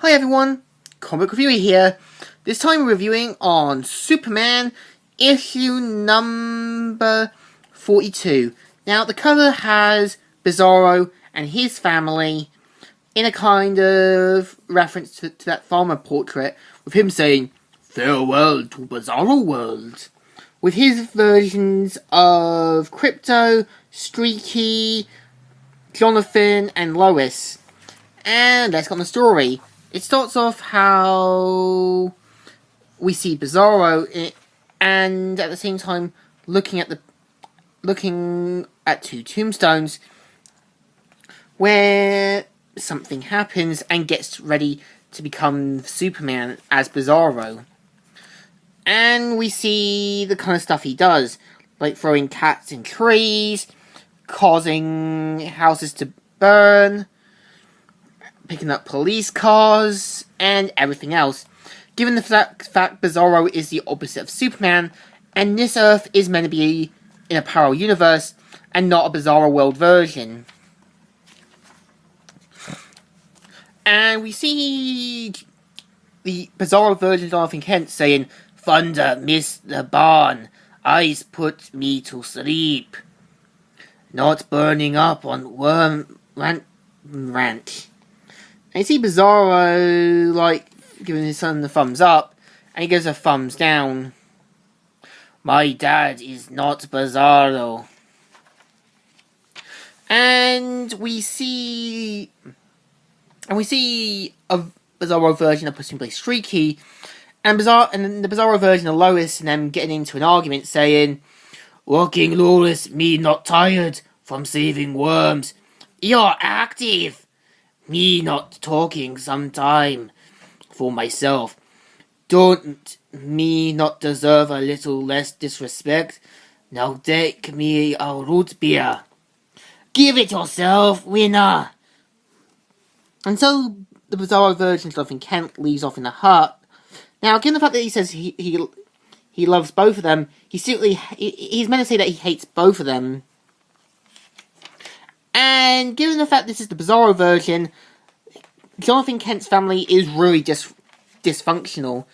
Hi everyone, Comic Reviewer here. This time we're reviewing on Superman issue number 42. Now the cover has Bizarro and his family in a kind of reference to that farmer portrait with him saying, "Farewell to Bizarro World," with his versions of Crypto, Streaky, Jonathan and Lois. And let's get on the story. It starts off how we see Bizarro and at the same time looking at two tombstones where something happens and gets ready to become Superman as Bizarro. And we see the kind of stuff he does, like throwing cats in trees, causing houses to burn, picking up police cars, and everything else. Given the fact Bizarro is the opposite of Superman, and this Earth is meant to be in a parallel universe, and not a Bizarro World version. And we see the Bizarro version of Jonathan Kent saying, "Thunder missed the barn, ice put me to sleep, not burning up on Worm Ranch." And you see Bizarro, like, giving his son the thumbs up, and he gives a thumbs down. "My dad is not Bizarro." And we see a Bizarro version of Puss in Place Streaky, and the Bizarro version of Lois and them getting into an argument saying, "Walking Lois, me not tired from saving worms. You're active. Me not talking some time for myself. Don't me not deserve a little less disrespect? Now take me a root beer. Give it yourself, winner." And so the Bizarro version of Jonathan Kent leaves off in a hut. Now, given the fact that he says he loves both of them, he's meant to say that he hates both of them. And given the fact this is the Bizarro version, Jonathan Kent's family is really dysfunctional.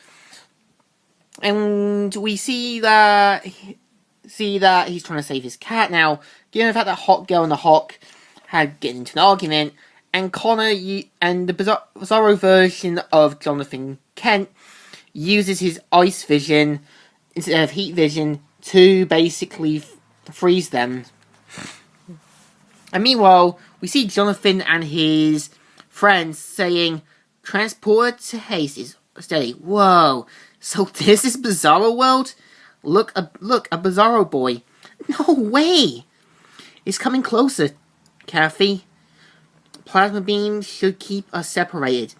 And we see that he's trying to save his cat now. Given the fact that Hot Girl and the Hawk had getting into an argument, and Connor and the Bizarro version of Jonathan Kent uses his ice vision instead of heat vision to basically freeze them. And meanwhile, we see Jonathan and his friends saying, "Transport to haste is steady." Whoa, so this is Bizarro World? Look, a Bizarro boy. No way! It's coming closer, Kathy. Plasma beams should keep us separated.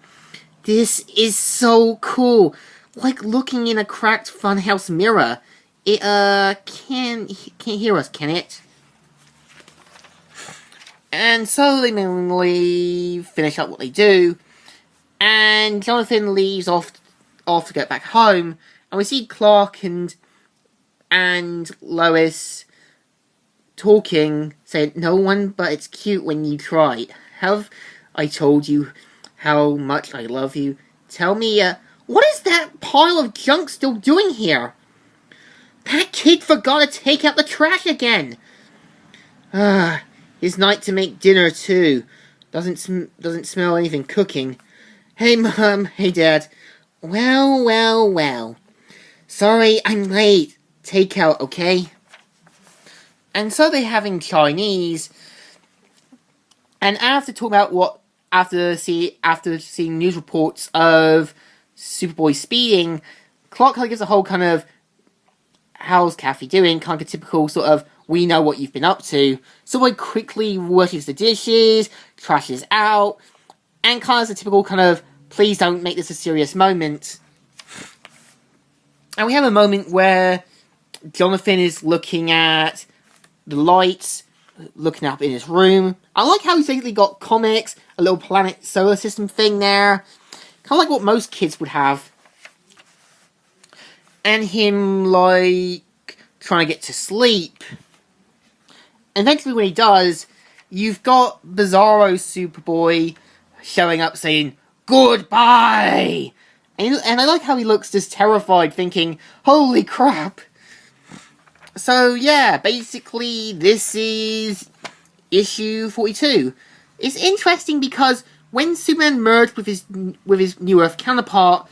This is so cool. Like looking in a cracked funhouse mirror. It, can't hear us, can it? And so they mainly finish up what they do, and Jonathan leaves off to get back home, and we see Clark and Lois talking, saying, "No one but it's cute when you try. Have I told you how much I love you? Tell me, what is that pile of junk still doing here? That kid forgot to take out the trash again. It's night to make dinner too. Doesn't smell anything cooking. Hey Mom, hey Dad. Well. Sorry, I'm late. Takeout, okay?" And so they're having Chinese. And after seeing news reports of Superboy speeding, Clark kind of gives a whole kind of, "How's Kathy doing?" kind of typical sort of, "We know what you've been up to." So he quickly washes the dishes, trashes out, and kind of a typical kind of, "Please don't make this a serious moment." And we have a moment where Jonathan is looking at the lights, looking up in his room. I like how he's basically got comics, a little planet solar system thing there. Kind of like what most kids would have. And him, like, trying to get to sleep. And eventually when he does, you've got Bizarro Superboy showing up saying, Goodbye! And I like how he looks just terrified, thinking, holy crap. So yeah, basically this is issue 42. It's interesting because when Superman merged with his New Earth counterpart,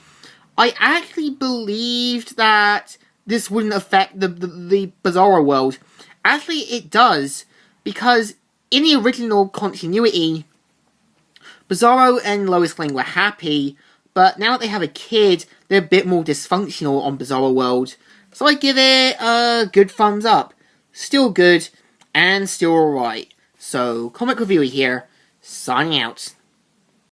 I actually believed that this wouldn't affect the Bizarro world. Actually, it does, because in the original continuity, Bizarro and Lois Lane were happy, but now that they have a kid, they're a bit more dysfunctional on Bizarro World. So I give it a good thumbs up. Still good, and still alright. So, Comic Reviewer here, signing out.